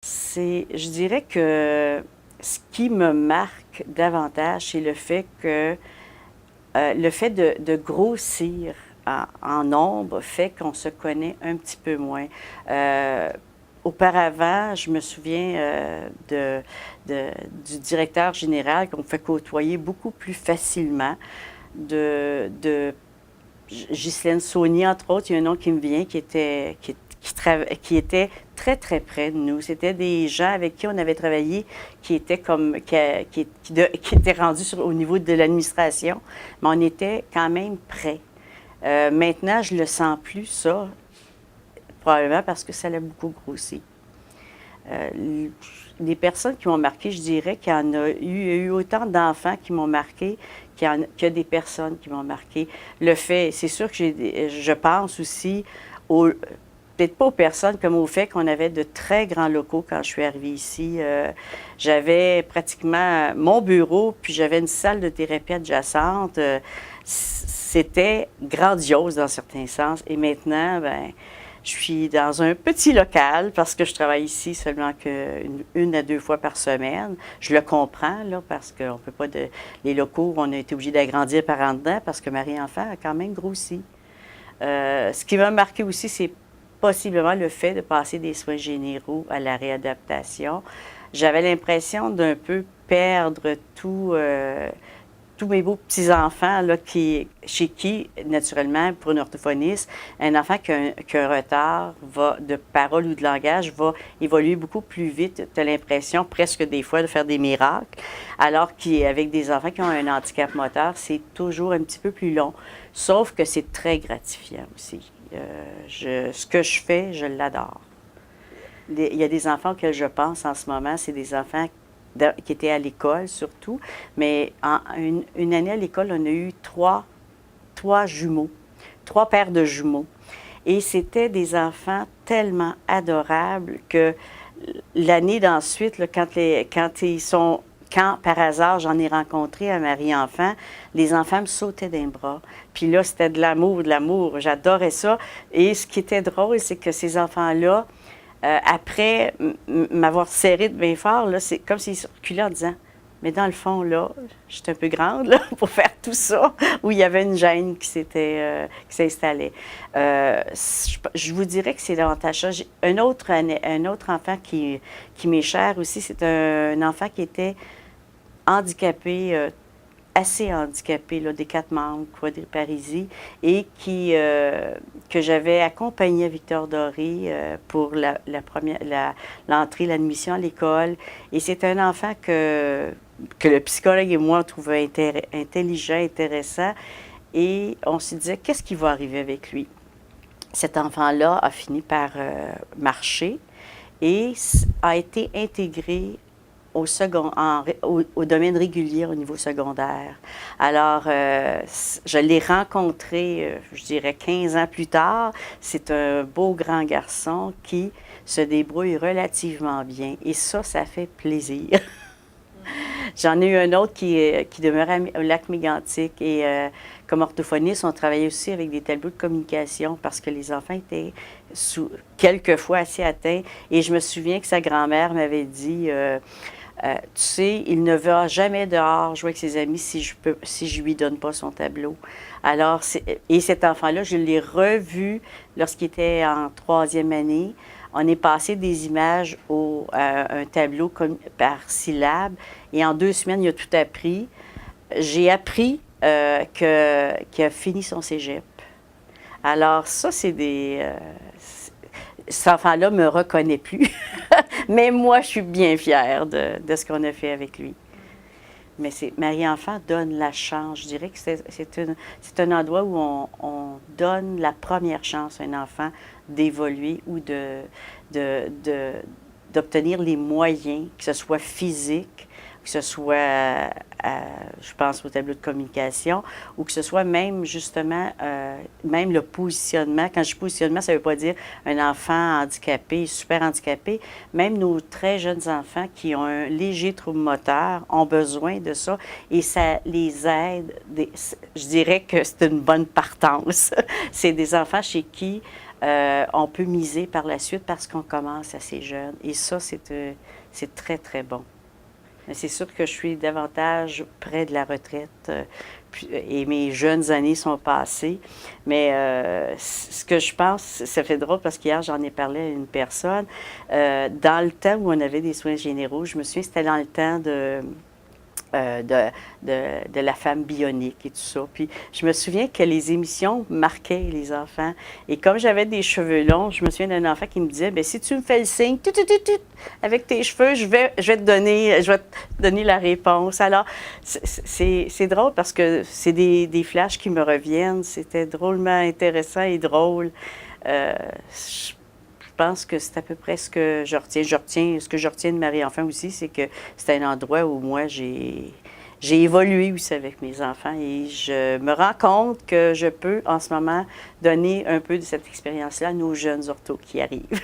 Je dirais que ce qui me marque davantage, c'est le fait de grossir en nombre fait qu'on se connaît un petit peu moins. Euh, Auparavant, je me souviens du directeur général qu'on fait côtoyer beaucoup plus facilement, de Ghislaine Saunier, entre autres. Il y a un nom qui me vient qui était très, très près de nous. C'était des gens avec qui on avait travaillé qui étaient qui étaient rendus au niveau de l'administration, mais on était quand même près. Maintenant, je le sens plus, ça, probablement parce que ça l'a beaucoup grossi. Les personnes qui m'ont marqué, je dirais qu'il y en a eu autant d'enfants qui m'ont marqué qu'il y a des personnes qui m'ont marqué. Le fait, c'est sûr que je pense aussi peut-être pas aux personnes, comme au fait qu'on avait de très grands locaux quand je suis arrivée ici. J'avais pratiquement mon bureau, puis j'avais une salle de thérapie adjacente. C'était grandiose dans certains sens. Et maintenant, ben, je suis dans un petit local parce que je travaille ici seulement une à deux fois par semaine. Je le comprends, là, parce qu'on peut pas les locaux, on a été obligé d'agrandir par en dedans parce que Marie-Enfant a quand même grossi. Ce qui m'a marqué aussi, c'est possiblement le fait de passer des soins généraux à la réadaptation. J'avais l'impression d'un peu perdre tous mes beaux petits-enfants, là, chez qui, naturellement, pour une orthophoniste, un enfant qui a un retard de parole ou de langage va évoluer beaucoup plus vite. Tu as l'impression, presque des fois, de faire des miracles. Alors qu'avec des enfants qui ont un handicap moteur, c'est toujours un petit peu plus long. Sauf que c'est très gratifiant aussi. Ce que je fais, je l'adore. Il y a des enfants auxquels je pense en ce moment, c'est des enfants qui étaient à l'école surtout, mais une année à l'école, on a eu trois jumeaux, trois paires de jumeaux. Et c'était des enfants tellement adorables que l'année d'ensuite, là, quand par hasard j'en ai rencontré à Marie-Enfant, les enfants me sautaient d'un bras. Puis là, c'était de l'amour, j'adorais ça. Et ce qui était drôle, c'est que ces enfants-là, après m'avoir serré de bien fort, là, c'est comme s'ils se reculaient en disant « Mais dans le fond, là, j'étais un peu grande là, pour faire tout ça », où il y avait une gêne qui s'installait. Je vous dirais que c'est davantage ça. Un autre enfant qui m'est cher aussi, c'est un enfant qui était handicapé, assez handicapé, là, des 4 membres, quadriplégie, et que j'avais accompagné à Victor Doré pour l'entrée, l'admission à l'école. Et c'est un enfant que le psychologue et moi on trouvait intelligent, intéressant, et on se disait, qu'est-ce qui va arriver avec lui? Cet enfant-là a fini par marcher et a été intégré au domaine régulier au niveau secondaire. Alors, je l'ai rencontré, je dirais, 15 ans plus tard. C'est un beau grand garçon qui se débrouille relativement bien. Et ça fait plaisir. J'en ai eu un autre qui demeurait au Lac-Mégantic et comme orthophoniste, on travaillait aussi avec des tableaux de communication parce que les enfants étaient quelquefois assez atteints. Et je me souviens que sa grand-mère m'avait dit tu sais, il ne va jamais dehors jouer avec ses amis si je lui donne pas son tableau. Alors, et cet enfant-là, je l'ai revu lorsqu'il était en 3e année. On est passé des images un tableau par syllabe et en 2 semaines, il a tout appris. J'ai appris qu'il a fini son cégep. Alors, ça, cet enfant-là ne me reconnaît plus. Mais moi, je suis bien fière de ce qu'on a fait avec lui. Mais Marie-Enfant donne la chance. Je dirais que c'est un endroit où on donne la première chance à un enfant d'évoluer ou d'obtenir les moyens, que ce soit physique, que ce soit, je pense au tableau de communication, ou que ce soit même, justement, même le positionnement. Quand je dis positionnement, ça ne veut pas dire un enfant handicapé, super handicapé. Même nos très jeunes enfants qui ont un léger trouble moteur ont besoin de ça et ça les aide. Je dirais que c'est une bonne partance. C'est des enfants chez qui on peut miser par la suite parce qu'on commence assez jeune. Et ça, c'est très, très bon. Mais c'est sûr que je suis davantage près de la retraite et mes jeunes années sont passées. Mais ce que je pense, ça fait drôle parce qu'hier, j'en ai parlé à une personne. Dans le temps où on avait des soins généraux, je me souviens, c'était dans le temps euh, de, de la femme bionique et tout ça. Puis je me souviens que les émissions marquaient les enfants. Et comme j'avais des cheveux longs, je me souviens d'un enfant qui me disait, ben si tu me fais le signe, avec tes cheveux, je vais te donner la réponse. Alors, c'est drôle parce que c'est des flashs qui me reviennent. C'était drôlement intéressant et drôle. Je pense que c'est à peu près ce que je retiens. Ce que je retiens de Marie-Enfant aussi, c'est que c'est un endroit où moi, j'ai évolué aussi avec mes enfants et je me rends compte que je peux, en ce moment, donner un peu de cette expérience-là à nos jeunes orthos qui arrivent.